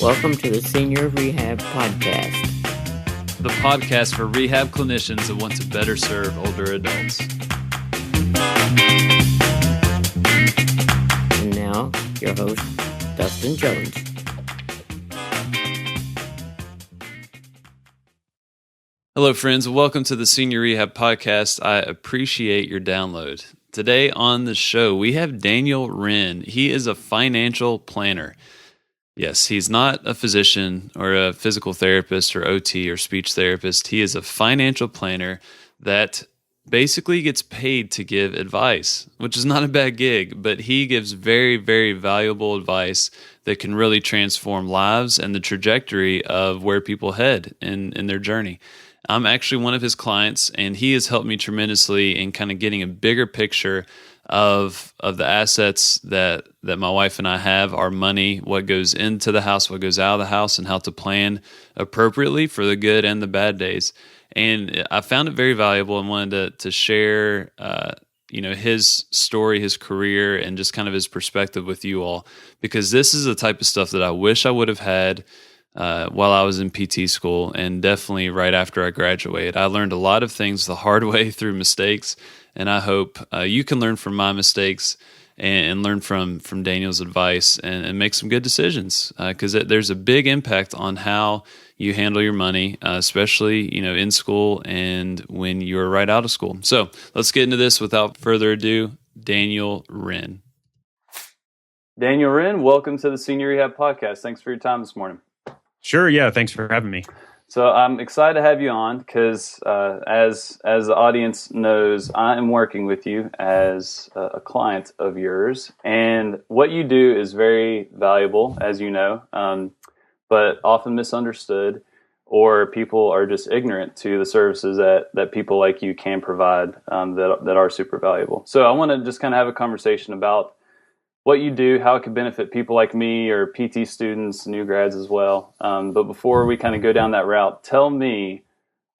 Welcome to the Senior Rehab Podcast. The podcast for rehab clinicians that want to better serve older adults. And now, your host, Dustin Jones. Hello, friends. Welcome to the Senior Rehab Podcast. I appreciate your download. Today on the show, we have Daniel Wrenne. He is a financial planner. Yes, he's not a physician or a physical therapist or OT or speech therapist. He is a financial planner that basically gets paid to give advice, which is not a bad gig, but he gives very, very valuable advice that can really transform lives and the trajectory of where people head in their journey. I'm actually one of his clients, and he has helped me tremendously in kind of getting a bigger picture of the assets that my wife and I have, our money, what goes into the house, what goes out of the house, and how to plan appropriately for the good and the bad days. And I found it very valuable and wanted to share his story, his career, and just kind of his perspective with you all, because this is the type of stuff that I wish I would have had while I was in PT school, and definitely right after I graduated. I learned a lot of things the hard way through mistakes, and I hope you can learn from my mistakes and learn from Daniel's advice and make some good decisions, because there's a big impact on how you handle your money, especially in school and when you're right out of school. So let's get into this without further ado. Daniel Wrenne. Daniel Wrenne, welcome to the Senior Rehab Podcast. Thanks for your time this morning. Sure, yeah. Thanks for having me. So I'm excited to have you on because, as the audience knows, I am working with you as a client of yours, and what you do is very valuable, as you know, but often misunderstood, or people are just ignorant to the services that people like you can provide that are super valuable. So I want to just kind of have a conversation about what you do, how it could benefit people like me or PT students, new grads as well. But before we kind of go down that route, tell me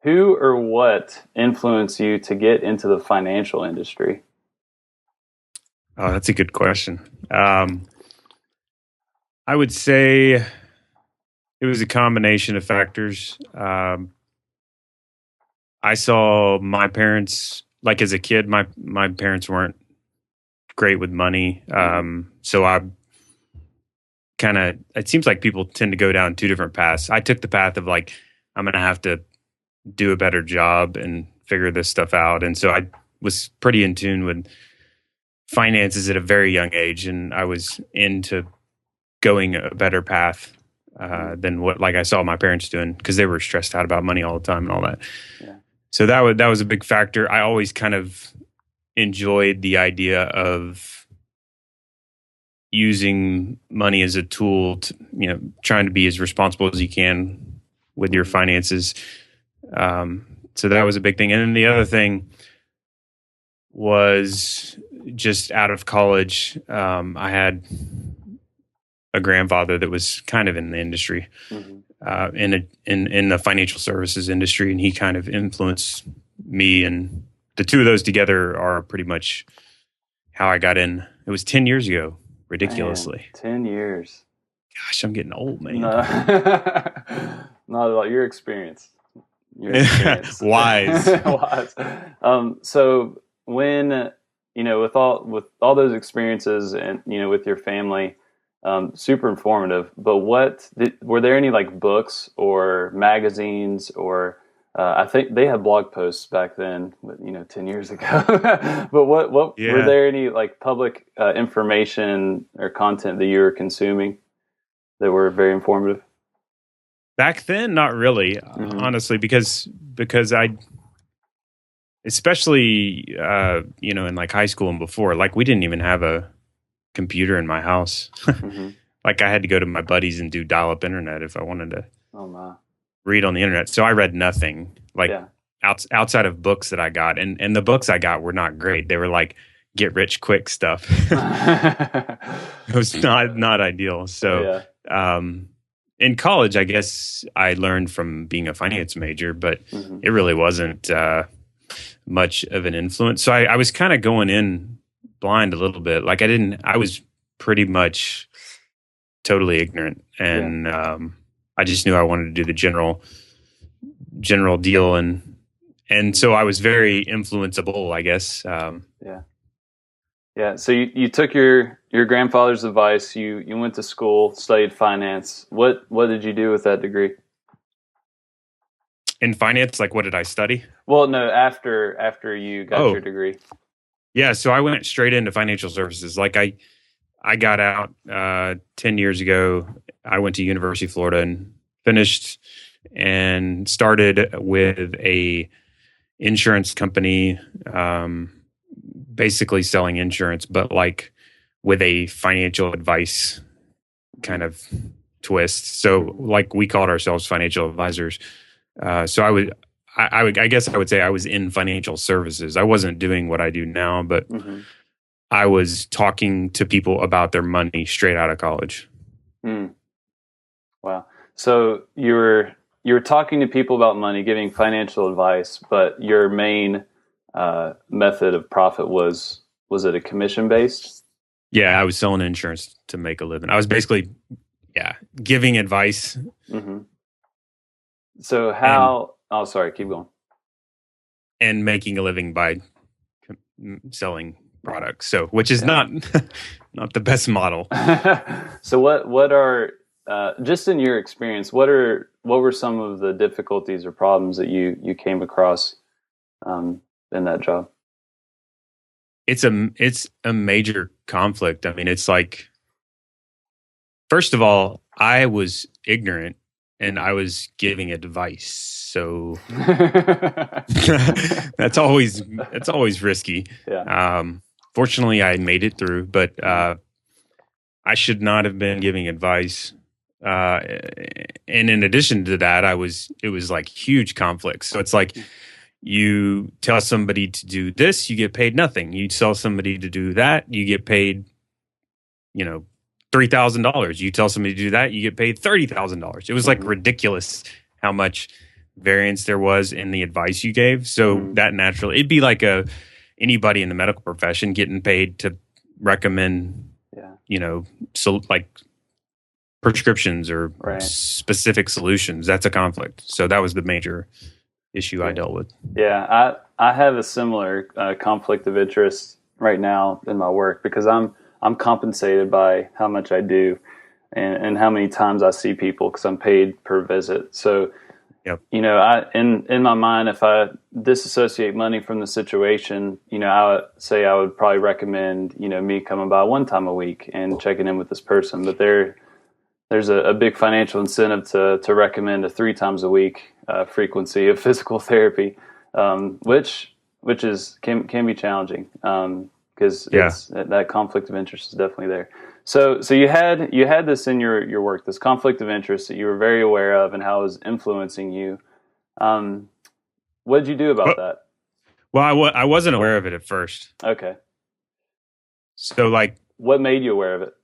who or what influenced you to get into the financial industry? Oh, that's a good question. I would say it was a combination of factors. I saw my parents, like as a kid, my parents weren't great with money. So I kind of, it seems like people tend to go down two different paths. I took the path of like, I'm going to have to do a better job and figure this stuff out. And so I was pretty in tune with finances at a very young age. And I was into going a better path than what like I saw my parents doing, because they were stressed out about money all the time and all that. Yeah. So that was a big factor. I always kind of enjoyed the idea of using money as a tool to, trying to be as responsible as you can with your finances. So that was a big thing. And then the other thing was just out of college, I had a grandfather that was kind of in the industry, in the financial services industry, and he kind of influenced me, and the two of those together are pretty much how I got in. It was 10 years ago, ridiculously. Man, 10 years. Gosh, I'm getting old, man. No. Not at all. Your experience. Wise. Wise. So when, with all those experiences and, with your family, super informative, but were there any like books or magazines or I think they had blog posts back then, 10 years ago. But what were there any like public information or content that you were consuming that were very informative? Back then, not really, honestly, because I, especially in like high school and before, like we didn't even have a computer in my house. Like I had to go to my buddies and do dial-up internet if I wanted to. Oh my. Read on the internet. So I read nothing outside of books that I got. And the books I got were not great. They were like get rich quick stuff. It was not ideal. So in college, I guess I learned from being a finance major, but it really wasn't much of an influence. So I was kind of going in blind a little bit. Like I was pretty much totally ignorant, and I just knew I wanted to do the general deal, and so I was very influenceable, I guess. Yeah. So you took your grandfather's advice. You went to school, studied finance. What did you do with that degree? In finance, like what did I study? Well, no, after you got your degree. Yeah, so I went straight into financial services. Like I got out 10 years ago. I went to University of Florida and finished and started with a insurance company, basically selling insurance, but like with a financial advice kind of twist. So like we called ourselves financial advisors. So I guess I would say I was in financial services. I wasn't doing what I do now, but I was talking to people about their money straight out of college. Wow. So you were talking to people about money, giving financial advice, but your main method of profit was it a commission based? Yeah, I was selling insurance to make a living. I was basically, giving advice. So how? Oh, sorry. Keep going. And making a living by selling products. So, which is not the best model. So, what are just in your experience? What were some of the difficulties or problems that you came across in that job? It's a major conflict. I mean, it's like, first of all, I was ignorant and I was giving advice. So that's always risky. Yeah. Fortunately, I made it through, but I should not have been giving advice. And in addition to that, it was like huge conflicts. So it's like you tell somebody to do this, you get paid nothing. You tell somebody to do that, you get paid, $3,000. You tell somebody to do that, you get paid $30,000. It was like ridiculous how much variance there was in the advice you gave. So that naturally, it'd be like anybody in the medical profession getting paid to recommend, so like prescriptions or specific solutions. That's a conflict. So that was the major issue I dealt with. Yeah, I have a similar conflict of interest right now in my work because I'm compensated by how much I do and how many times I see people because I'm paid per visit. So, I in my mind, if I disassociate money from the situation, I would say I would probably recommend, me coming by one time a week and checking in with this person. But there's a big financial incentive to recommend a 3 times a week frequency of physical therapy, which can be challenging. Because that conflict of interest is definitely there. So you had this in your work, this conflict of interest that you were very aware of and how it was influencing you. What did you do about that? Well, I wasn't aware of it at first. Okay. So like, what made you aware of it?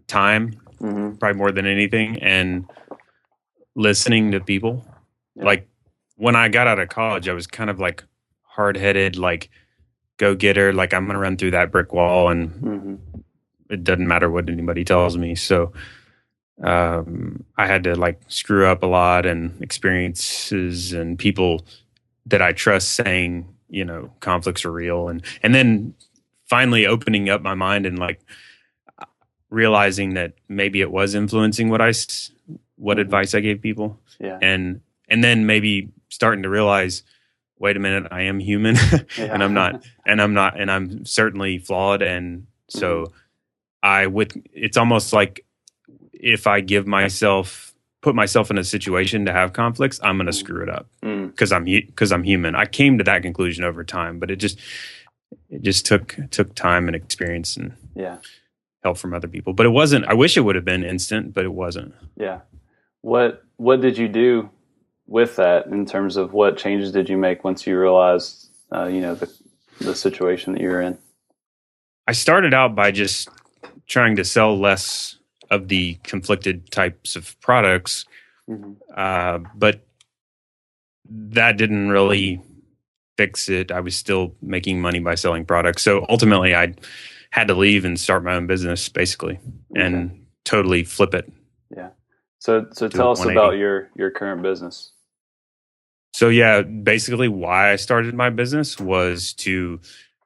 Time, probably more than anything, and listening to people. Yeah. Like when I got out of college, I was kind of like hard-headed, like go-getter, like I'm going to run through that brick wall and it doesn't matter what anybody tells me. So I had to like screw up a lot, and experiences and people that I trust saying, conflicts are real. And then finally opening up my mind and like realizing that maybe it was influencing what advice I gave people. Yeah. And then maybe starting to realize, wait a minute, I am human and I'm certainly flawed. And so it's almost like if I put myself in a situation to have conflicts, I'm going to screw it up because I'm human. I came to that conclusion over time, but it just took time and experience and help from other people. But it wasn't, I wish it would have been instant, but it wasn't. Yeah. What did you do with that in terms of what changes did you make once you realized, the situation that you were in? I started out by just trying to sell less of the conflicted types of products. But that didn't really fix it. I was still making money by selling products. So ultimately, I had to leave and start my own business, basically, and totally flip it. Yeah. So tell us about your current business. So yeah, basically why I started my business was to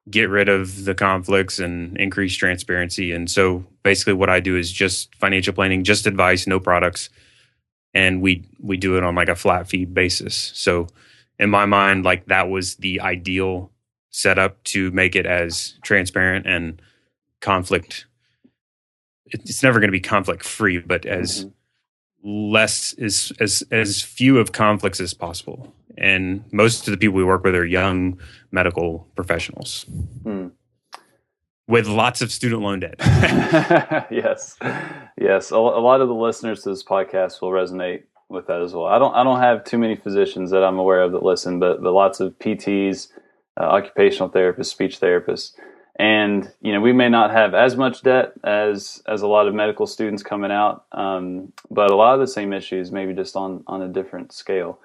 get rid of the conflicts and increase transparency. And so basically what I do is just financial planning, just advice, no products. And we do it on like a flat fee basis. So in my mind, like that was the ideal setup to make it as transparent and conflict. It's never going to be conflict free, but as less as few of conflicts as possible. And most of the people we work with are young medical professionals with lots of student loan debt. Yes. A lot of the listeners to this podcast will resonate with that as well. I don't have too many physicians that I'm aware of that listen, but lots of PTs, occupational therapists, speech therapists. And, we may not have as much debt as a lot of medical students coming out, but a lot of the same issues, maybe just on a different scale.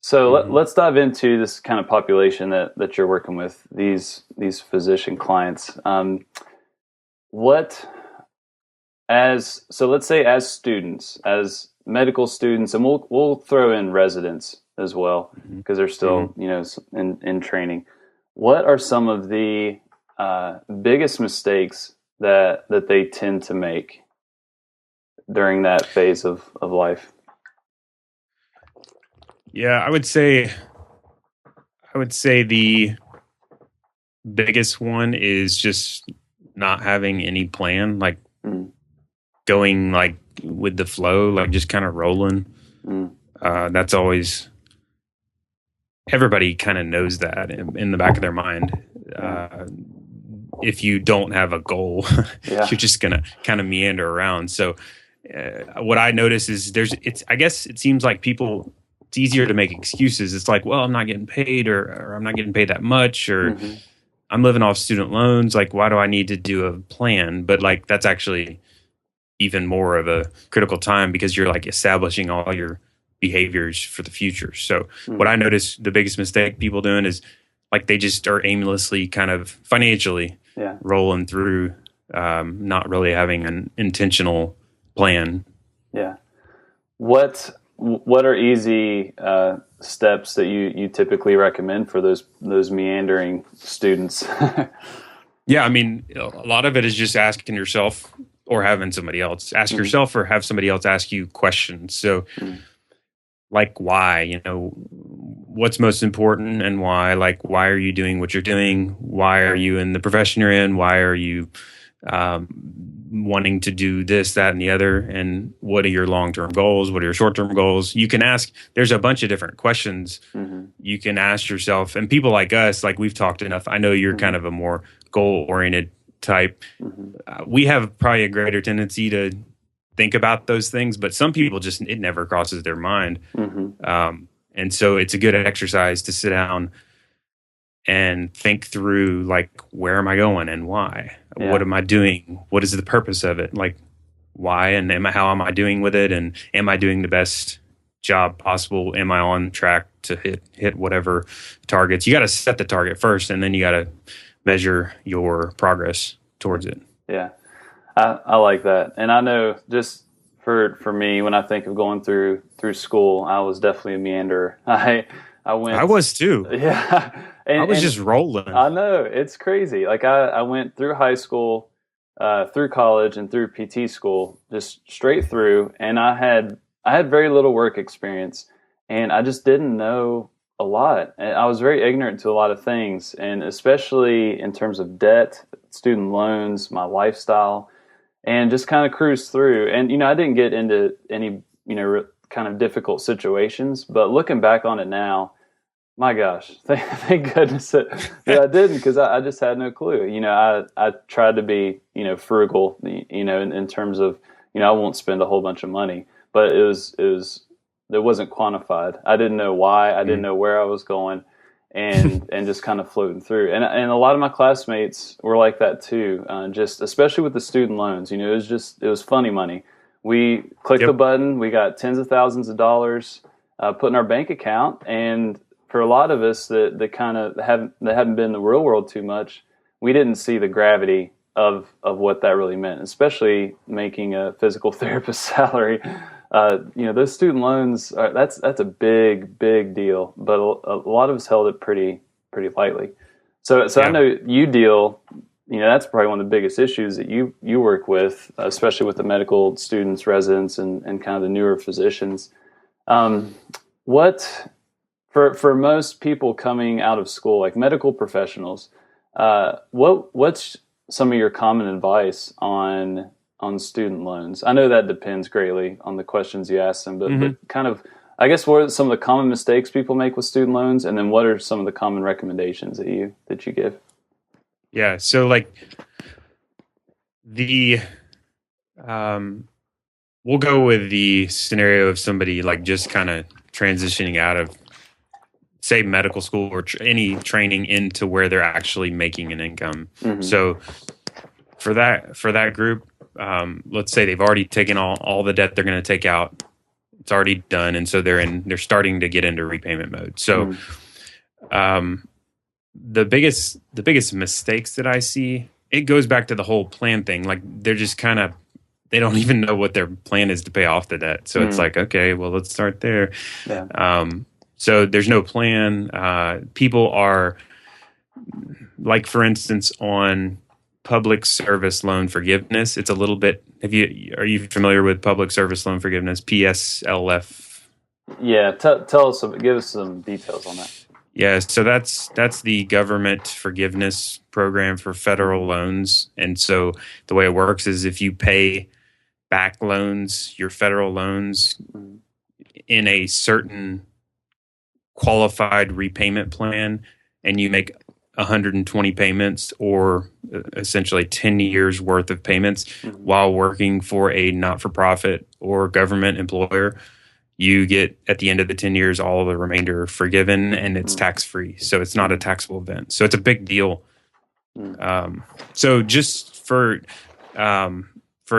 So let's dive into this kind of population that you're working with, these physician clients. So let's say as students, as medical students, and we'll throw in residents as well, because they're still, in training. What are some of the biggest mistakes that they tend to make during that phase of life? Yeah, I would say the biggest one is just not having any plan, like going like with the flow, like just kind of rolling. That's always, everybody kind of knows that in the back of their mind. If you don't have a goal, you're just gonna kind of meander around. So what I notice is I guess it seems like people, it's easier to make excuses. It's like, well, I'm not getting paid, or I'm not getting paid that much, or I'm living off student loans. Like, why do I need to do a plan? But like, that's actually even more of a critical time, because you're like establishing all your behaviors for the future. So what I notice the biggest mistake people doing is like they just are aimlessly kind of financially rolling through, not really having an intentional plan. Yeah. What are easy steps that you typically recommend for those meandering students? Yeah, I mean, a lot of it is just asking yourself or having somebody else ask yourself, or have somebody else ask you questions. So like, why, what's most important and why? Like, why are you doing what you're doing? Why are you in the profession you're in? Why are you wanting to do this, that, and the other? And what are your long-term goals? What are your short-term goals? You can ask, there's a bunch of different questions you can ask yourself. And people like us, like we've talked enough. I know you're kind of a more goal-oriented type. We have probably a greater tendency to think about those things, but some people just, it never crosses their mind. And so it's a good exercise to sit down and think through, like, where am I going and why? What am I doing? What is the purpose of it? Like, why and how am I doing with it? And am I doing the best job possible? Am I on track to hit whatever targets? You got to set the target first, and then you got to measure your progress towards it. Yeah, I like that. And I know just for me, when I think of going through school, I was definitely a meanderer. I was too. Yeah. I was just rolling. I know, it's crazy. Like I went through high school, through college, and through PT school, just straight through. And I had very little work experience, and I just didn't know a lot. And I was very ignorant to a lot of things, and especially in terms of debt, student loans, my lifestyle, and just kind of cruised through. And, I didn't get into any, kind of difficult situations, but looking back on it now, my gosh, thank goodness that I didn't, because I just had no clue. I tried to be, frugal, in terms of, I won't spend a whole bunch of money, but it wasn't quantified. I didn't know why. I didn't know where I was going, and just kind of floating through. And a lot of my classmates were like that too. Just especially with the student loans, it was funny money. We clicked the button, we got tens of thousands of dollars put in our bank account, and for a lot of us that kind of haven't been in the real world too much, we didn't see the gravity of what that really meant, especially making a physical therapist salary. Those student loans that's a big deal, but a lot of us held it pretty lightly. So Yeah. I know you deal. That's probably one of the biggest issues that you work with, especially with the medical students, residents, and kind of the newer physicians. What for most people coming out of school, like medical professionals, what's some of your common advice on student loans? I know that depends greatly on the questions you ask them, but kind of, I guess, what are some of the common mistakes people make with student loans, and then what are some of the common recommendations that you give? Yeah. So like we'll go with the scenario of somebody like just kind of transitioning out of, say, medical school or any training into where they're actually making an income. Mm-hmm. So for that group, let's say they've already taken all the debt they're going to take out. It's already done, and so they're starting to get into repayment mode. So the biggest mistakes that I see, it goes back to the whole plan thing. Like they're just kind of, they don't even know what their plan is to pay off the debt. So it's like, okay, well, let's start there. Yeah. So there's no plan. People are, like, for instance, on public service loan forgiveness, it's a little bit, are you familiar with public service loan forgiveness, PSLF? Yeah. Tell us, give us some details on that. Yeah, so that's the government forgiveness program for federal loans. And so the way it works is if you pay back loans, your federal loans, in a certain qualified repayment plan, and you make 120 payments, or essentially 10 years worth of payments while working for a not-for-profit or government employer, you get, at the end of the 10 years, all of the remainder forgiven, and it's tax-free. So it's not a taxable event. So it's a big deal. So just for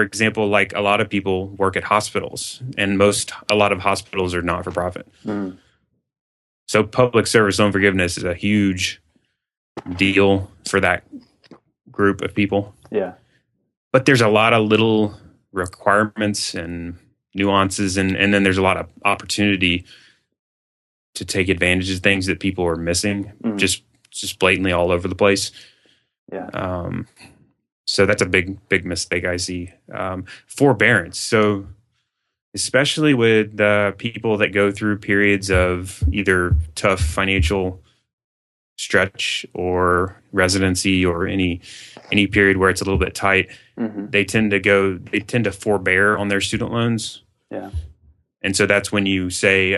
example, like a lot of people work at hospitals, and a lot of hospitals are not-for-profit. So public service loan forgiveness is a huge deal for that group of people. Yeah. But there's a lot of little requirements and nuances, and then there's a lot of opportunity to take advantage of things that people are missing just blatantly all over the place. Yeah. So that's a big mistake I see. Forbearance. So especially with people that go through periods of either tough financial stretch or residency or any period where it's a little bit tight, they tend to forbear on their student loans. Yeah. And so that's when you say,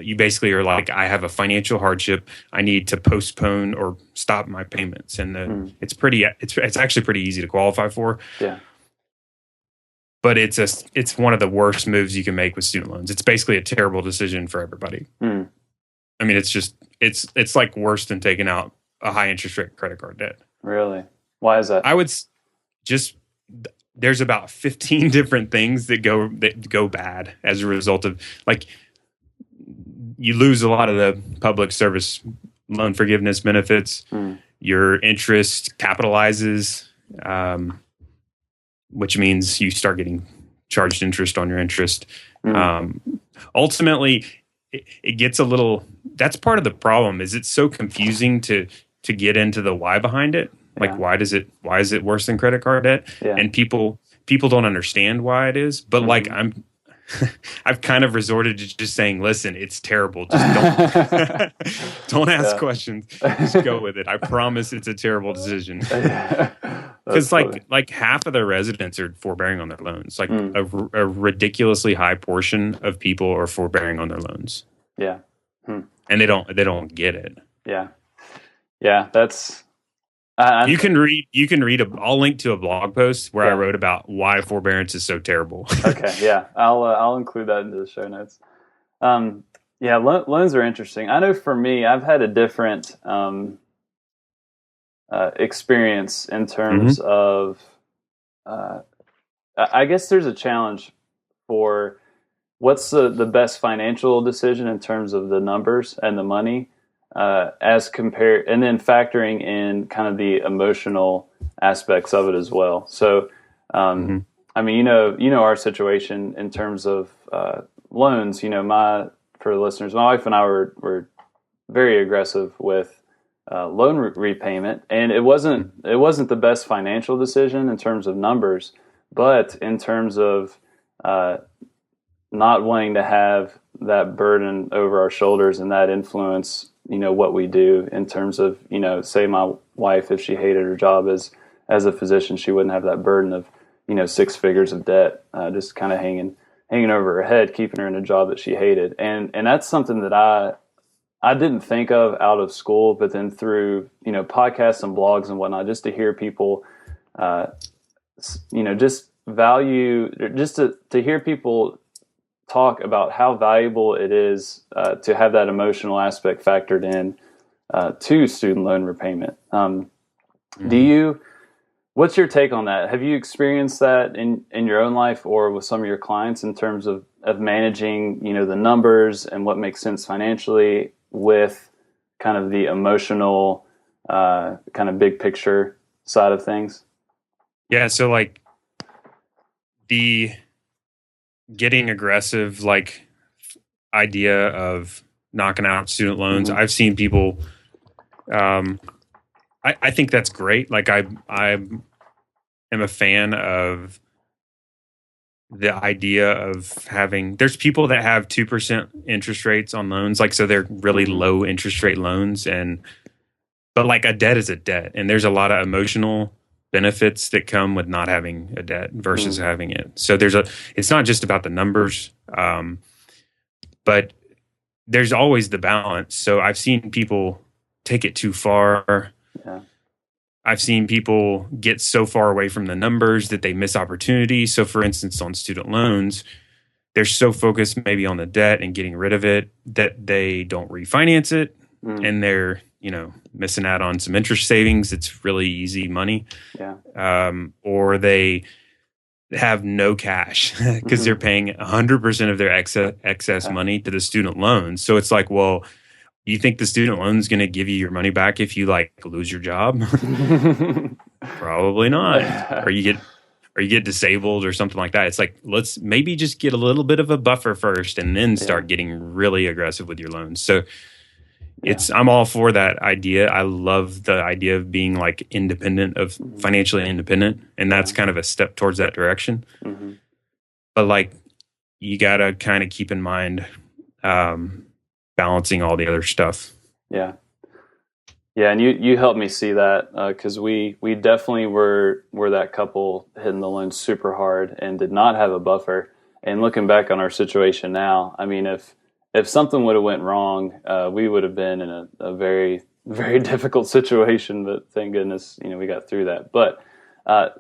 you basically are like, I have a financial hardship. I need to postpone or stop my payments. And it's actually pretty easy to qualify for. Yeah. But it's one of the worst moves you can make with student loans. It's basically a terrible decision for everybody. I mean, it's like worse than taking out a high interest rate credit card debt. Really? Why is that? I would just, there's about 15 different things that go bad as a result of, like, you lose a lot of the public service loan forgiveness benefits. Your interest capitalizes, which means you start getting charged interest on your interest. Ultimately, it gets a little, that's part of the problem, is it's so confusing to get into the why behind it. Like, why is it worse than credit card debt? Yeah. And people don't understand why it is. But like, I've kind of resorted to just saying, listen, it's terrible. Just don't ask questions. Just go with it. I promise it's a terrible decision. Because like half of the residents are forbearing on their loans. Like a ridiculously high portion of people are forbearing on their loans. Yeah. And they don't get it. Yeah. Yeah. That's, you can read I'll link to a blog post where I wrote about why forbearance is so terrible. Okay. Yeah. I'll include that into the show notes. Yeah. Loans are interesting. I know for me, I've had a different, experience in terms of, I guess there's a challenge for what's the best financial decision in terms of the numbers and the money as compared, and then factoring in kind of the emotional aspects of it as well. So, I mean, you know our situation in terms of loans. You know, for the listeners, my wife and I were very aggressive with loan repayment, and it wasn't the best financial decision in terms of numbers, but in terms of not wanting to have that burden over our shoulders and that influence, you know, what we do in terms of, you know, say my wife, if she hated her job as a physician, she wouldn't have that burden of, you know, 6 figures of debt just kind of hanging over her head, keeping her in a job that she hated. And that's something that I didn't think of out of school, but then through, you know, podcasts and blogs and whatnot, just to hear people, you know, just to hear people talk about how valuable it is to have that emotional aspect factored in to student loan repayment. What's your take on that? Have you experienced that in your own life or with some of your clients in terms of managing, you know, the numbers and what makes sense financially with kind of the emotional, kind of big picture side of things? Yeah. So like the getting aggressive, like idea of knocking out student loans. I've seen people, I think that's great. Like I am a fan of the idea of having, there's people that have 2% interest rates on loans. Like, so they're really low interest rate loans but like a debt is a debt. And there's a lot of emotional benefits that come with not having a debt versus having it. So it's not just about the numbers, but there's always the balance. So I've seen people take it too far. Yeah. I've seen people get so far away from the numbers that they miss opportunities. So for instance, on student loans, they're so focused maybe on the debt and getting rid of it that they don't refinance it. And they're, you know, missing out on some interest savings. It's really easy money. Yeah. Or they have no cash because they're paying 100% of their excess money to the student loans. So it's like, well, you think the student loan is going to give you your money back if you like lose your job? Probably not. Or you get disabled or something like that. It's like, let's maybe just get a little bit of a buffer first and then start getting really aggressive with your loans. So I'm all for that idea. I love the idea of being like financially independent. And that's kind of a step towards that direction. But like, you got to kind of keep in mind, balancing all the other stuff. Yeah. Yeah. And you helped me see that, cause we definitely were that couple hitting the loan super hard and did not have a buffer. And looking back on our situation now, I mean, if something would have went wrong, we would have been in a very, very difficult situation, but thank goodness, you know, we got through that. But,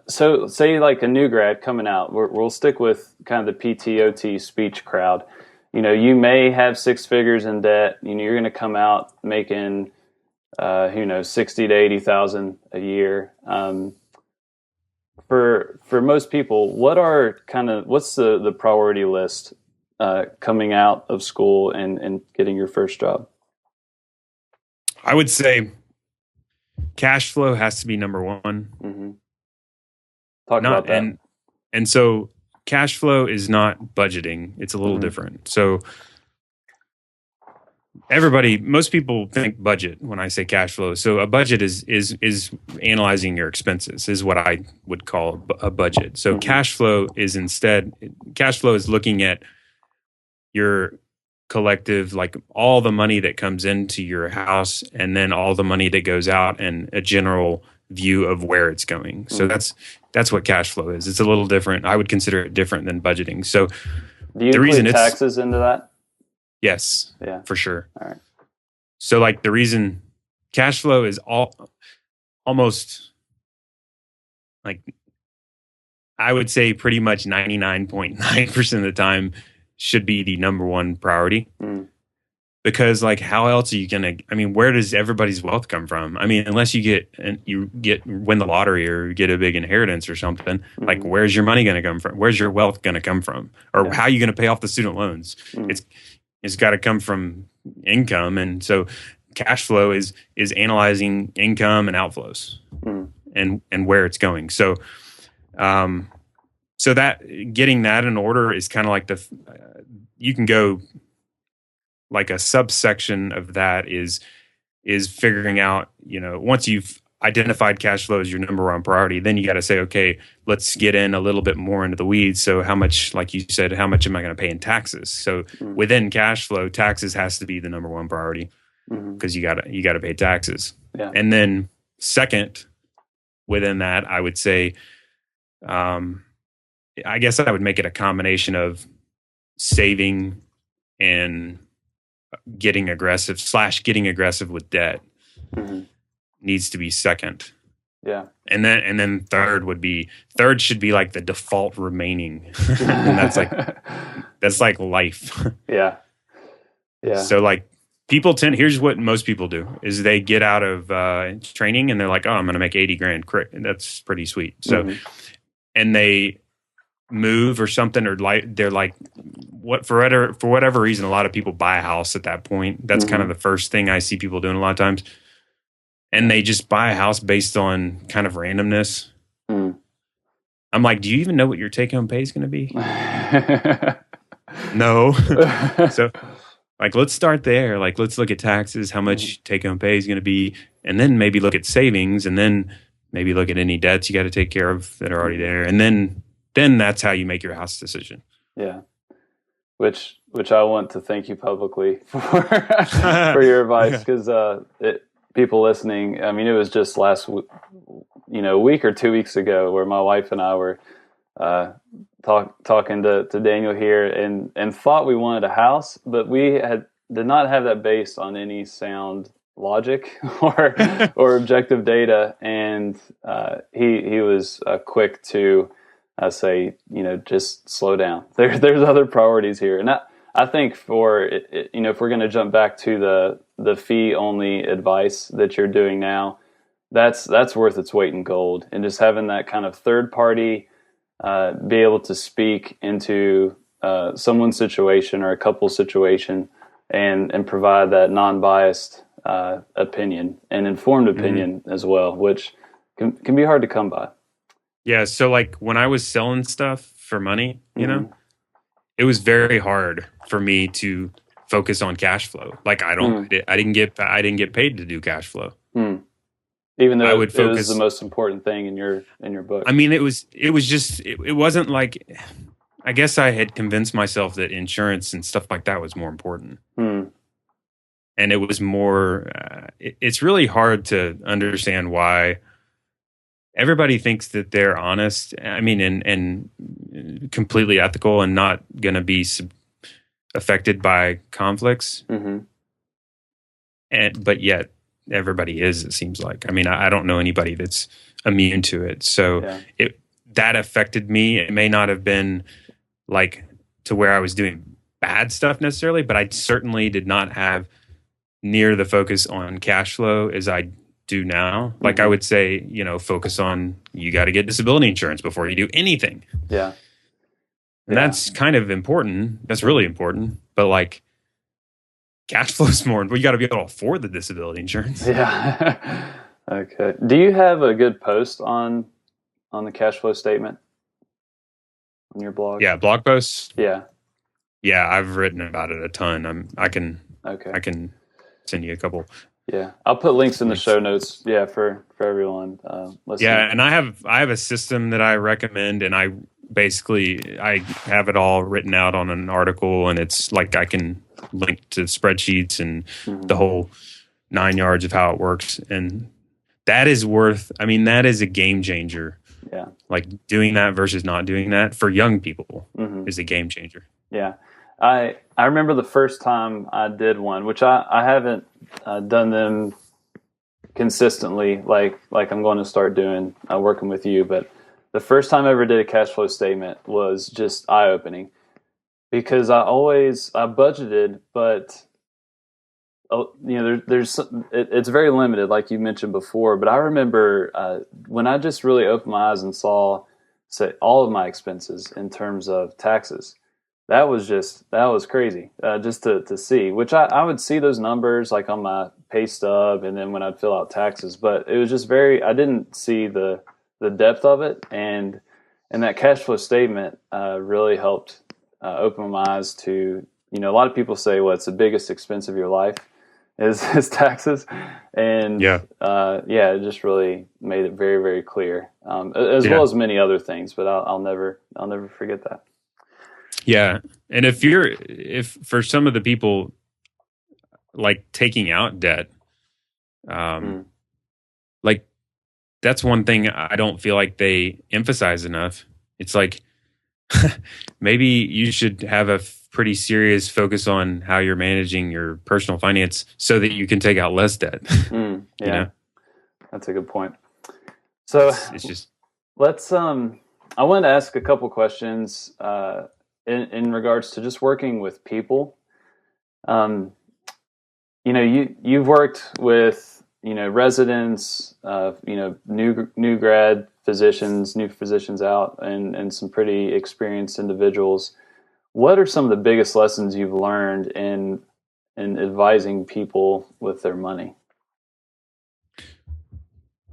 so say like a new grad coming out, we'll stick with kind of the PTOT speech crowd. You know, you may have 6 figures in debt. You know, you're going to come out making, who knows, 60 to 80,000 a year. For most people, what's the priority list coming out of school and getting your first job? I would say cash flow has to be number one. Talk about that. And so cash flow is not budgeting. It's a little different. So most people think budget when I say cash flow. So a budget is analyzing your expenses is what I would call a budget. So cash flow is looking at your collective, like all the money that comes into your house and then all the money that goes out and a general view of where it's going. So that's what cash flow is. It's a little different. I would consider it different than budgeting. So do you include taxes into that? Yes, for sure. All right. So like the reason cash flow is almost like, I would say pretty much 99.9% of the time should be the number one priority. Because like, how else are you going to, I mean, where does everybody's wealth come from? I mean, unless you win the lottery or you get a big inheritance or something, like where's your money going to come from? Where's your wealth going to come from? Or how are you going to pay off the student loans? It's got to come from income. And so cash flow is analyzing income and outflows and where it's going. So, so that getting that in order is kind of like you can go like a subsection of that is figuring out, once you've identified cash flow as your number one priority, then you got to say, okay, let's get in a little bit more into the weeds. So how much, like you said, how much am I going to pay in taxes? So within cash flow, taxes has to be the number one priority because you got to pay taxes. Yeah. And then second within that, I would say, I guess I would make it a combination of saving and getting aggressive with debt needs to be second. Yeah. And then third should be like the default remaining. And that's like life. Yeah. Yeah. So like here's what most people do is they get out of training and they're like, oh, I'm going to make 80 grand. And that's pretty sweet. So, and they move or something, or they're like, for whatever reason, a lot of people buy a house at that point. That's kind of the first thing I see people doing a lot of times. And they just buy a house based on kind of randomness. I'm like, do you even know what your take-home pay is going to be? No. So, like, let's start there. Like, let's look at taxes, how much take-home pay is going to be, and then maybe look at savings, and then maybe look at any debts you got to take care of that are already there, and then that's how you make your house decision. Yeah. Which I want to thank you publicly for your advice, because people listening, I mean, it was just last week or 2 weeks ago where my wife and I were talking to Daniel here and thought we wanted a house, but we did not have that based on any sound logic or objective data, and he was quick to say, just slow down. There's other priorities here, and I think if we're going to jump back to the fee only advice that you're doing now, that's worth its weight in gold. And just having that kind of third party be able to speak into someone's situation or a couple's situation and provide that non-biased opinion and informed opinion as well, which can be hard to come by. Yeah. So like when I was selling stuff for money, it was very hard for me to focus on cash flow. Like I didn't get paid to do cash flow. Even though it was the most important thing in your book. I mean, it wasn't like, I guess I had convinced myself that insurance and stuff like that was more important. And it was more, it's really hard to understand why everybody thinks that they're honest. I mean, and completely ethical and not going to be affected by conflicts. But yet everybody is, it seems like. I mean, I don't know anybody that's immune to it. So that affected me. It may not have been like to where I was doing bad stuff necessarily, but I certainly did not have near the focus on cash flow as I do now. Like I would say, focus on, you got to get disability insurance before you do anything. Yeah. And that's kind of important. That's really important. But like cash flow is more, you got to be able to afford the disability insurance. Yeah. Okay. Do you have a good post on the cash flow statement on your blog? Yeah. Blog posts. Yeah. Yeah. I've written about it a ton. I can send you a couple. Yeah. I'll put links in the show notes. Yeah. For everyone. Listening. Yeah. And I have a system that I recommend, and I have it all written out on an article, and it's like I can link to spreadsheets and the whole 9 yards of how it works. And that is that is a game changer. Yeah. Like doing that versus not doing that for young people is a game changer. Yeah. I remember the first time I did one, which I haven't done them consistently like I'm going to start doing working with you, but the first time I ever did a cash flow statement was just eye-opening, because I budgeted, but it's very limited, like you mentioned before. But I remember when I just really opened my eyes and saw, say, all of my expenses in terms of taxes. That was crazy, just to see. Which I would see those numbers like on my pay stub and then when I'd fill out taxes. But it was just I didn't see the depth of it. And that cash flow statement really helped open my eyes to, a lot of people say, well, it's the biggest expense of your life is taxes. And it just really made it very, very clear, as well as many other things, but I'll never forget that. Yeah. And if for some of the people like taking out debt, like that's one thing I don't feel like they emphasize enough. It's like, maybe you should have a pretty serious focus on how you're managing your personal finance so that you can take out less debt. That's a good point. So it's just, let's, I wanted to ask a couple questions, in regards to just working with people. You've worked with, residents, new grad physicians, new physicians out, and some pretty experienced individuals. What are some of the biggest lessons you've learned in advising people with their money?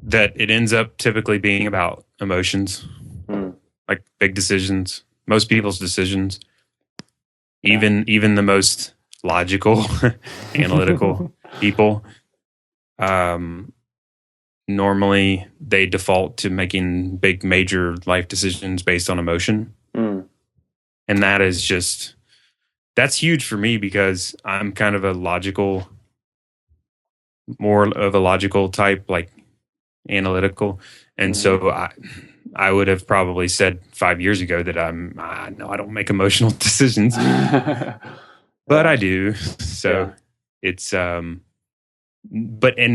That it ends up typically being about emotions, like big decisions. Most people's decisions, even the most logical, analytical people, normally they default to making big, major life decisions based on emotion. And that's huge for me because I'm kind of more of a logical type, like analytical. And so I would have probably said 5 years ago that no, I don't make emotional decisions, but I do. So it's, and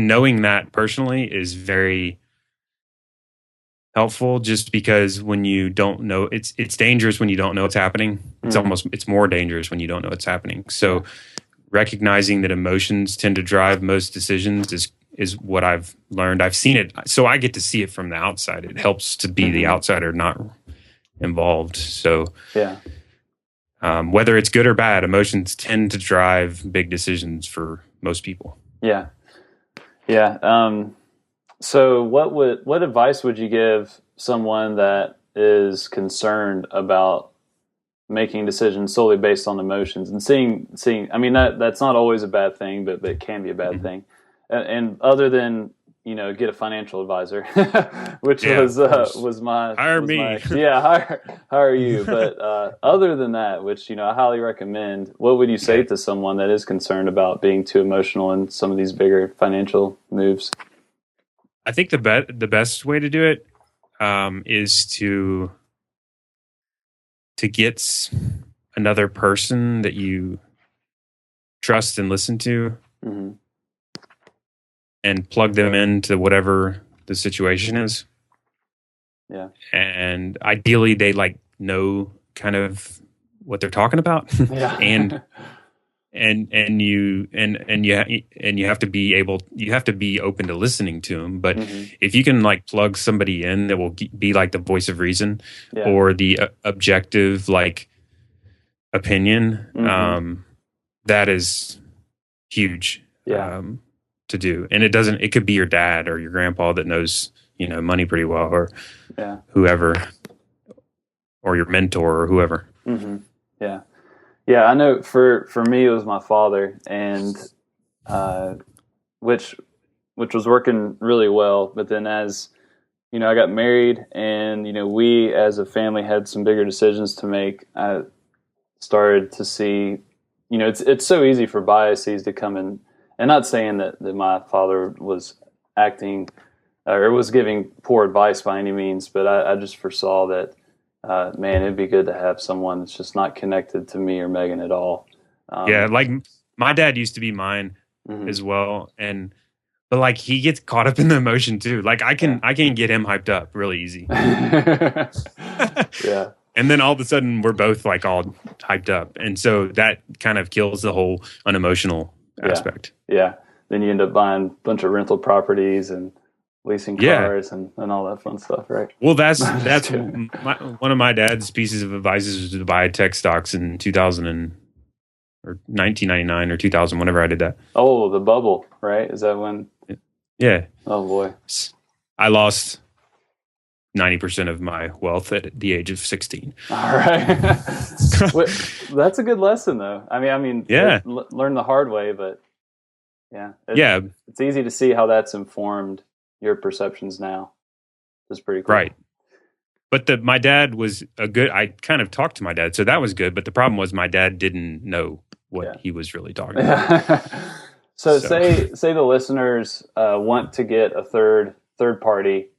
knowing that personally is very helpful, just because when you don't know, it's dangerous when you don't know what's happening. It's more dangerous when you don't know what's happening. So recognizing that emotions tend to drive most decisions is what I've learned. I've seen it, so I get to see it from the outside. It helps to be the outsider, not involved. So whether it's good or bad, emotions tend to drive big decisions for most people. Yeah. So what advice would you give someone that is concerned about making decisions solely based on emotions and seeing, I mean, that's not always a bad thing, but it can be a bad thing. And other than, get a financial advisor, which was my hire me. Hire you. But other than that, which I highly recommend, what would you say to someone that is concerned about being too emotional in some of these bigger financial moves? I think the best way to do it is to get another person that you trust and listen to. And plug them into whatever the situation is. Yeah. And ideally they know kind of what they're talking about. Yeah. and you have to be open to listening to them. But if you can plug somebody in that will be like the voice of reason or the objective opinion, that is huge. To do. And it could be your dad or your grandpa that knows, money pretty well, or whoever, or your mentor or whoever. Yeah. I know for me, it was my father, and, which was working really well. But then as, I got married and, we as a family had some bigger decisions to make, I started to see, it's so easy for biases to come in. And not saying that my father was acting or was giving poor advice by any means, but I just foresaw that, man, it'd be good to have someone that's just not connected to me or Megan at all. Like my dad used to be mine as well. But he gets caught up in the emotion too. I can get him hyped up really easy. Yeah. And then all of a sudden we're both all hyped up. And so that kind of kills the whole unemotional aspect. Yeah. Then you end up buying a bunch of rental properties and leasing cars and all that fun stuff, right? Well, that's one of my dad's pieces of advice is to buy tech stocks in 2000 and or 1999 or 2000, whenever I did that. Oh, the bubble, right? Is that when? Yeah. Oh boy. I lost 90% of my wealth at the age of 16. All right. That's a good lesson, though. I mean, Yeah. learn the hard way, but yeah, Yeah. it's easy to see how that's informed your perceptions now. It's pretty cool. Right. But my dad was I kind of talked to my dad, so that was good. But the problem was my dad didn't know what he was really talking about. So say the listeners want to get a third party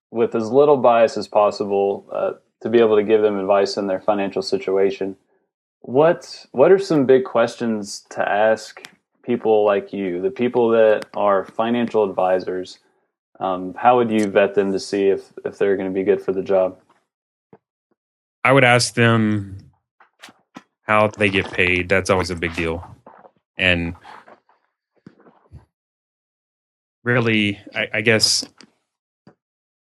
with as little bias as possible to be able to give them advice in their financial situation. What are some big questions to ask people like you, the people that are financial advisors? How would you vet them to see if they're going to be good for the job? I would ask them how they get paid. That's always a big deal. And really, I guess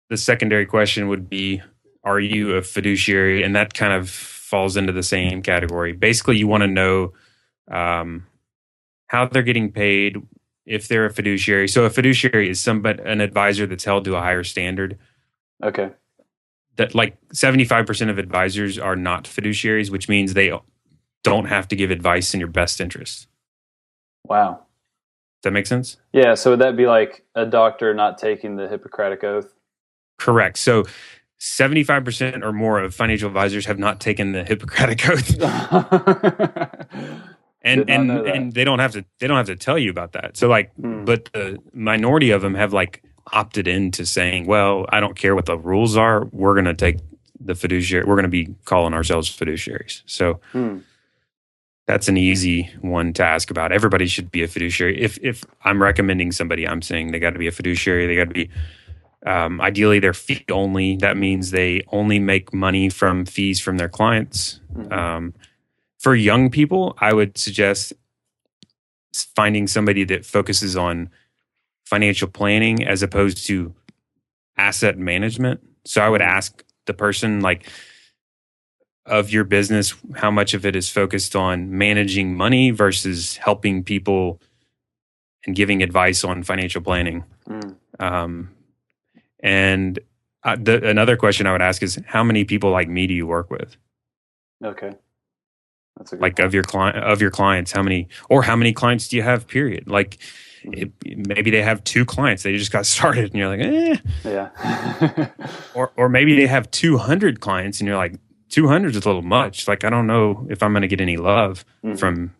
the secondary question would be, are you a fiduciary? And that kind of falls into the same category. Basically, you want to know how they're getting paid, if they're a fiduciary. So a fiduciary is an advisor that's held to a higher standard. Okay. That like 75% of advisors are not fiduciaries, which means they don't have to give advice in your best interest. Wow. Does that make sense? Yeah. So would that be like a doctor not taking the Hippocratic Oath? Correct. So 75% or more of financial advisors have not taken the Hippocratic Oath. And they don't have to tell you about that. So like, but the minority of them have like opted into saying, well, I don't care what the rules are. We're going to take the fiduciary. We're going to be calling ourselves fiduciaries. So that's an easy one to ask about. Everybody should be a fiduciary. If I'm recommending somebody, I'm saying they got to be a fiduciary. They got to be, ideally they're fee only. That means they only make money from fees from their clients. For young people, I would suggest finding somebody that focuses on financial planning as opposed to asset management. So I would ask the person, like, of your business, how much of it is focused on managing money versus helping people and giving advice on financial planning. And another question I would ask is, how many people like me do you work with? Okay. That's a good like point. of your clients, how many clients do you have, period? Like maybe they have 2 clients, they just got started and you're like, Yeah. or maybe they have 200 clients and you're like, 200 is a little much. Like, I don't know if I'm going to get any love from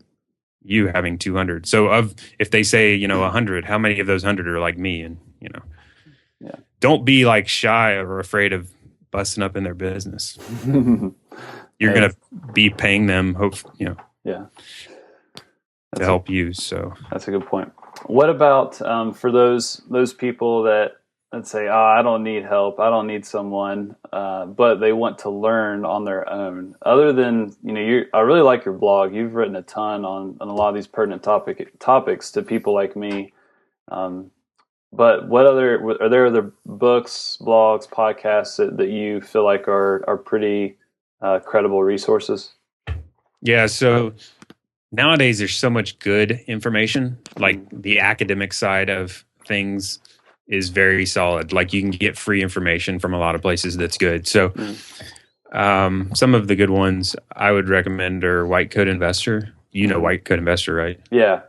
you having 200. So if they say, 100, how many of those 100 are like me? And, don't be like shy or afraid of busting up in their business. You're going to be paying them, to help you. So that's a good point. What about for those people that say, I don't need help, I don't need someone, but they want to learn on their own? Other than, I really like your blog. You've written a ton on a lot of these pertinent topics to people like me. But are there other books, blogs, podcasts that you feel like are pretty credible resources? Yeah. So nowadays there's so much good information. Like the academic side of things is very solid. Like you can get free information from a lot of places that's good. So some of the good ones I would recommend are White Coat Investor. You know White Coat Investor, right? Yeah.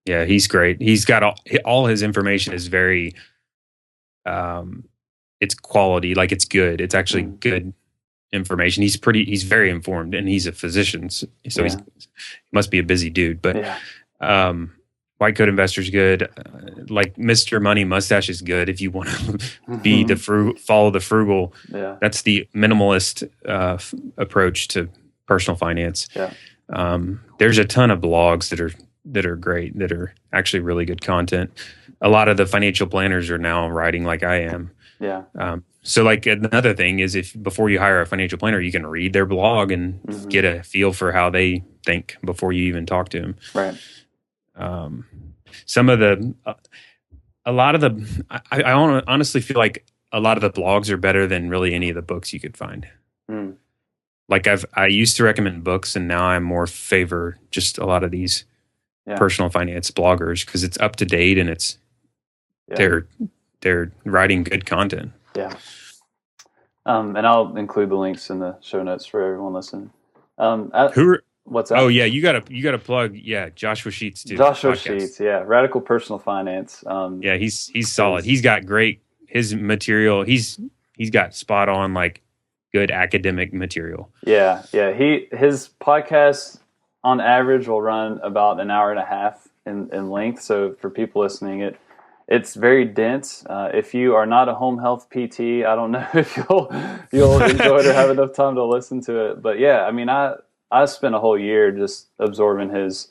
Yeah, he's great. He's got all his information is very, it's quality, like it's good. It's actually good information. He's very informed, and he's a physician, so he must be a busy dude. But White Coat Investor's good. Like Mr. Money Mustache is good if you want to be follow the frugal. Yeah. That's the minimalist approach to personal finance. Yeah. There's a ton of blogs that are great, that are actually really good content. A lot of the financial planners are now writing like I am. Yeah. So like another thing is, if before you hire a financial planner, you can read their blog and get a feel for how they think before you even talk to them. Right. I honestly feel like a lot of the blogs are better than really any of the books you could find. like I used to recommend books, and now I'm more favor just a lot of these personal finance bloggers because it's up to date and it's they're writing good content. Yeah. And I'll include the links in the show notes for everyone listening. What's that? Oh yeah, you gotta plug Joshua Sheets too. Joshua Sheets, Radical Personal Finance. He's solid. He's got his material. He's got spot on like good academic material. Yeah. His podcast on average will run about an hour and a half in length. So for people listening, it's very dense. If you are not a home health PT, I don't know if you'll enjoy it or have enough time to listen to it. But yeah, I mean, I spent a whole year just absorbing his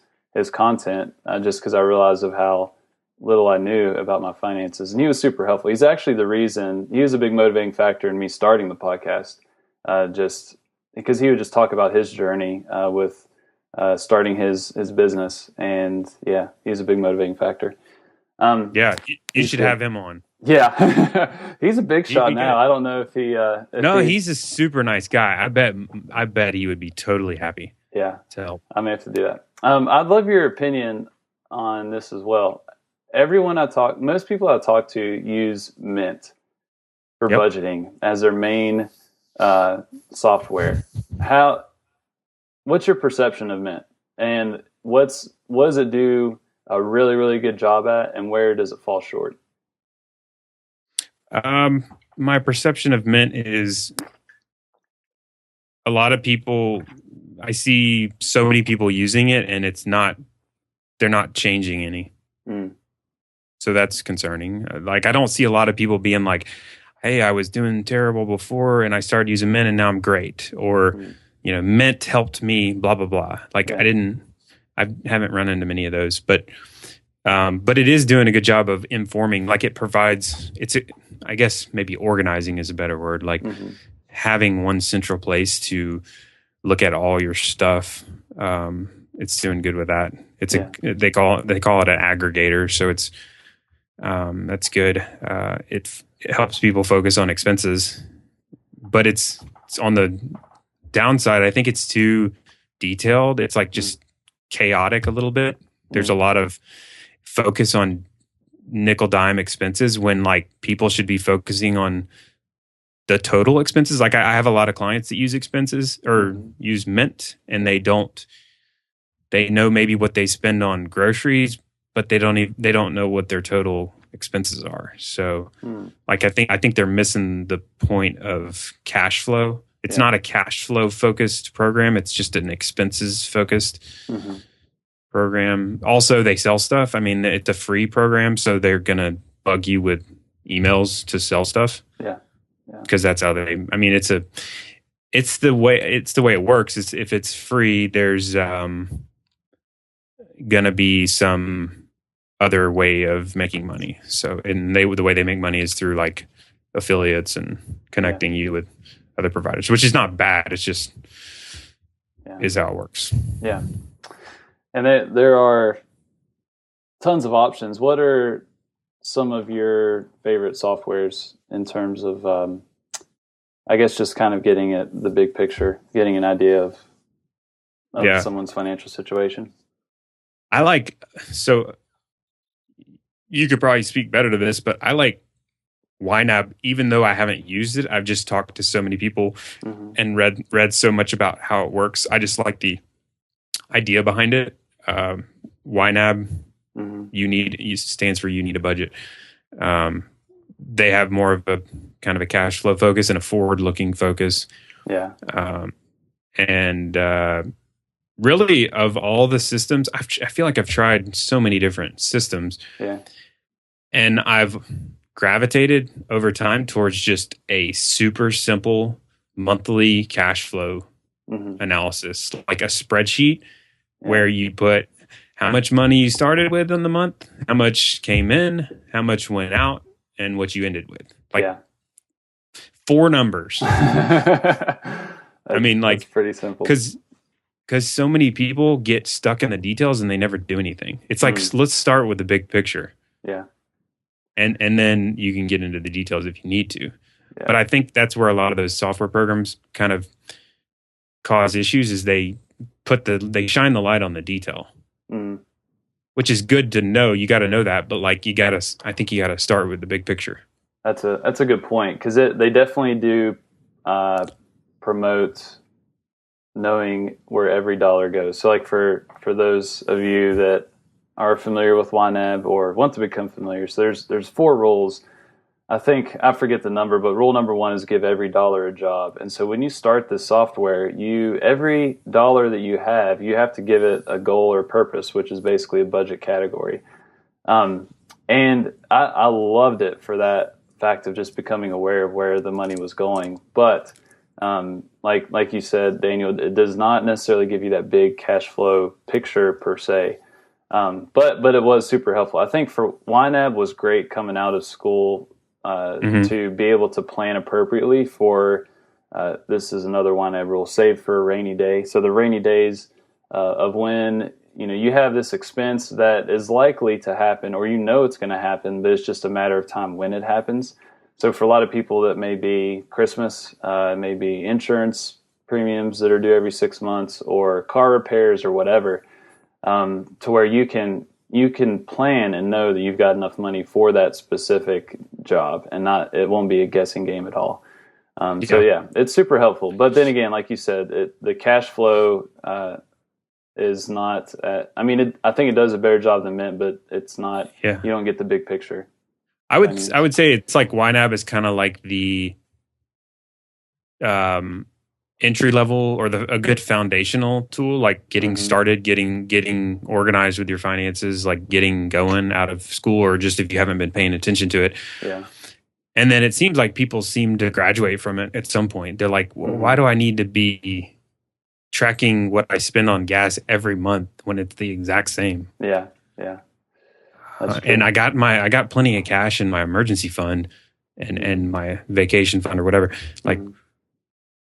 content just because I realized of how little I knew about my finances. And he was super helpful. He's actually he was a big motivating factor in me starting the podcast, just because he would just talk about his journey with starting his business. And yeah, he's a big motivating factor. You should have him on. Yeah, he's a big shot now. I don't know if he. He's a super nice guy. I bet he would be totally happy. Yeah, to help. I may have to do that. I'd love your opinion on this as well. Most people I talk to use Mint for budgeting as their main software. What's your perception of Mint, and what does it do a really, really good job at, and where does it fall short? My perception of Mint is a lot of people, I see so many people using it and they're not changing any. So that's concerning. Like, I don't see a lot of people being like, hey, I was doing terrible before and I started using Mint and now I'm great. Or, Mint helped me, blah, blah, blah. Like, I haven't run into many of those, but it is doing a good job of informing. Like, it provides, I guess maybe organizing is a better word. Like having one central place to look at all your stuff. It's doing good with that. They call it an aggregator. So that's good. It helps people focus on expenses, but it's on the downside. I think it's too detailed. It's like just chaotic a little bit. There's a lot of focus on nickel dime expenses when like people should be focusing on the total expenses. Like I have a lot of clients that use expenses or use Mint, and they know maybe what they spend on groceries, but they don't know what their total expenses are. So like I think they're missing the point of cash flow. It's not a cash flow focused program. It's just an expenses focused program. Also, they sell stuff. I mean, it's a free program, so they're gonna bug you with emails to sell stuff. Yeah. Because that's how it's the way it works. If it's free, there's gonna be some other way of making money. So, and the way they make money is through like affiliates and connecting you with other providers, which is not bad. It's just is how it works. Yeah. And there are tons of options. What are some of your favorite softwares in terms of, I guess, just kind of getting at the big picture, getting an idea of someone's financial situation? So you could probably speak better to this, but I like YNAB, even though I haven't used it. I've just talked to so many people and read so much about how it works. I just like the idea behind it. YNAB, stands for you need a budget. They have more of a kind of a cash flow focus and a forward-looking focus. Yeah. And really, of all the systems, I feel like I've tried so many different systems. Yeah. And I've gravitated over time towards just a super simple monthly cash flow analysis, like a spreadsheet where you put how much money you started with in the month, how much came in, how much went out, and what you ended with. Like 4 numbers. I mean, like, that's pretty simple. Because so many people get stuck in the details and they never do anything. It's like, let's start with the big picture. Yeah. And then you can get into the details if you need to. Yeah. But I think that's where a lot of those software programs kind of cause issues is they shine the light on the detail, which is good to know. You got to know that, but like I think you got to start with the big picture. That's a good point, because they definitely do promote knowing where every dollar goes. So like for those of you that are familiar with Wrenne or want to become familiar, so there's 4 rules. I think, I forget the number, but rule number 1 is give every dollar a job. And so when you start this software, every dollar that you have to give it a goal or purpose, which is basically a budget category. And I loved it for that fact of just becoming aware of where the money was going. But like you said, Daniel, it does not necessarily give you that big cash flow picture per se. But it was super helpful. I think for YNAB was great coming out of school to be able to plan appropriately for, this is another YNAB rule, save for a rainy day. So the rainy days of when you have this expense that is likely to happen, or it's going to happen, but it's just a matter of time when it happens. So for a lot of people, that may be Christmas, may be insurance premiums that are due every 6 months, or car repairs or whatever, to where you can plan and know that you've got enough money for that specific job, and it won't be a guessing game at all. So yeah, it's super helpful. But then again, like you said, the cash flow is not. I think it does a better job than Mint, but it's not. Yeah. You don't get the big picture. I would say it's like YNAB is kind of like the entry level or a good foundational tool, like getting started, getting organized with your finances, like getting going out of school, or just if you haven't been paying attention to it. Yeah. And then it seems like people seem to graduate from it at some point. They're like, well, why do I need to be tracking what I spend on gas every month when it's the exact same? Yeah. Yeah. And I got plenty of cash in my emergency fund and my vacation fund or whatever. Like,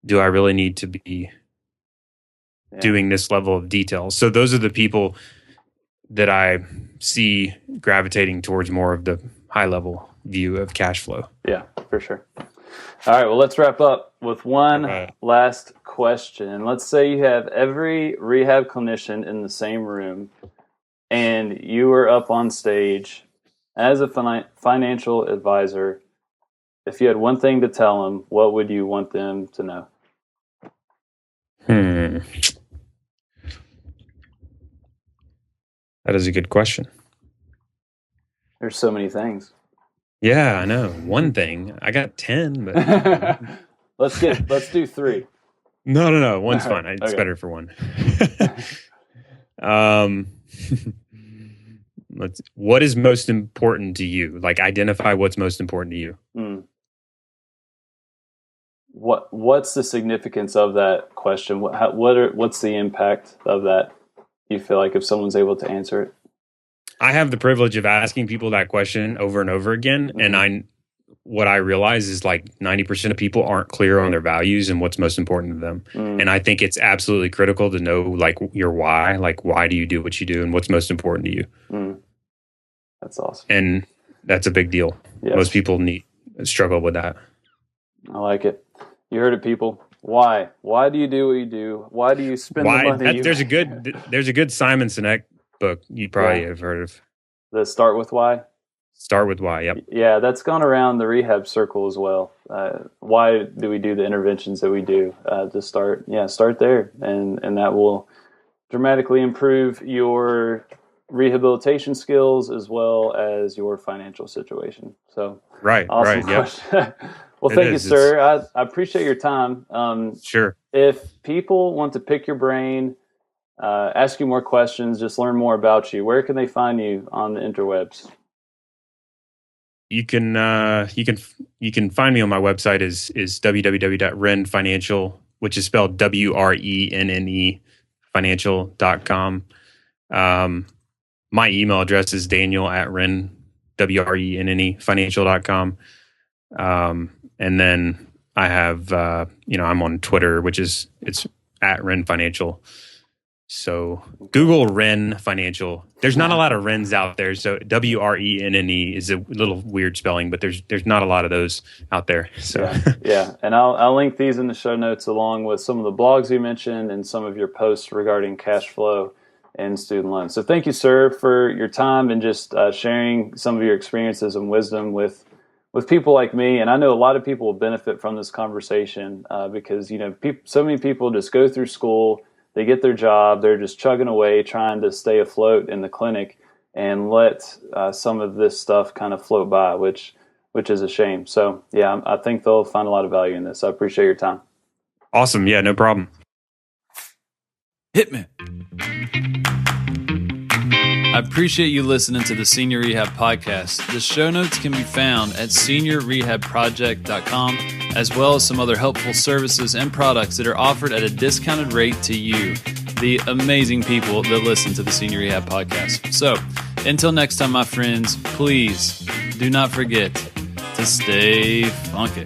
do I really need to be doing this level of detail? So those are the people that I see gravitating towards more of the high level view of cash flow. Yeah, for sure. All right, well, let's wrap up with one last question. Let's say you have every rehab clinician in the same room, and you are up on stage as a financial advisor. If you had one thing to tell them, what would you want them to know? That is a good question. There's so many things. Yeah, I know. One thing. I got 10, but let's do 3. No. One's fine. It's better for one. What is most important to you? Like, identify what's most important to you. What's the significance of that question? What's the impact of that? You feel like if someone's able to answer it? I have the privilege of asking people that question over and over again, and what I realize is like 90% of people aren't clear on their values and what's most important to them. And I think it's absolutely critical to know like your why, like why do you do what you do and what's most important to you. That's awesome. And that's a big deal. Yes. Most people struggle with that. I like it. You heard it, people. Why? Why do you do what you do? Why do you spend the money? There's a good Simon Sinek book you probably have heard of. The Start With Why? Start With Why, yep. Yeah, that's gone around the rehab circle as well. Why do we do the interventions that we do? To start there. And that will dramatically improve your rehabilitation skills as well as your financial situation. So, awesome question. Yep. Well, thank you, sir. I appreciate your time. Sure. If people want to pick your brain, ask you more questions, just learn more about you, where can they find you on the interwebs? You can find me on my website is www.wrenne financial, which is spelled WRENNE financial.com. My email address is daniel@wrenne, WRENNE financial.com. And then I have, I'm on Twitter, it's @Wrenne Financial. So Google Wrenne Financial. There's not a lot of Wrennes out there. So WRENNE is a little weird spelling, but there's not a lot of those out there. So yeah. And I'll link these in the show notes along with some of the blogs you mentioned and some of your posts regarding cash flow and student loans. So thank you, sir, for your time and just sharing some of your experiences and wisdom with people like me. And I know a lot of people will benefit from this conversation because, so many people just go through school, they get their job, they're just chugging away, trying to stay afloat in the clinic and let some of this stuff kind of float by, which is a shame. So, yeah, I think they'll find a lot of value in this. I appreciate your time. Awesome. Yeah, no problem. Hit me. I appreciate you listening to the Senior Rehab Podcast. The show notes can be found at seniorrehabproject.com, as well as some other helpful services and products that are offered at a discounted rate to you, the amazing people that listen to the Senior Rehab Podcast. So, until next time, my friends, please do not forget to stay funky.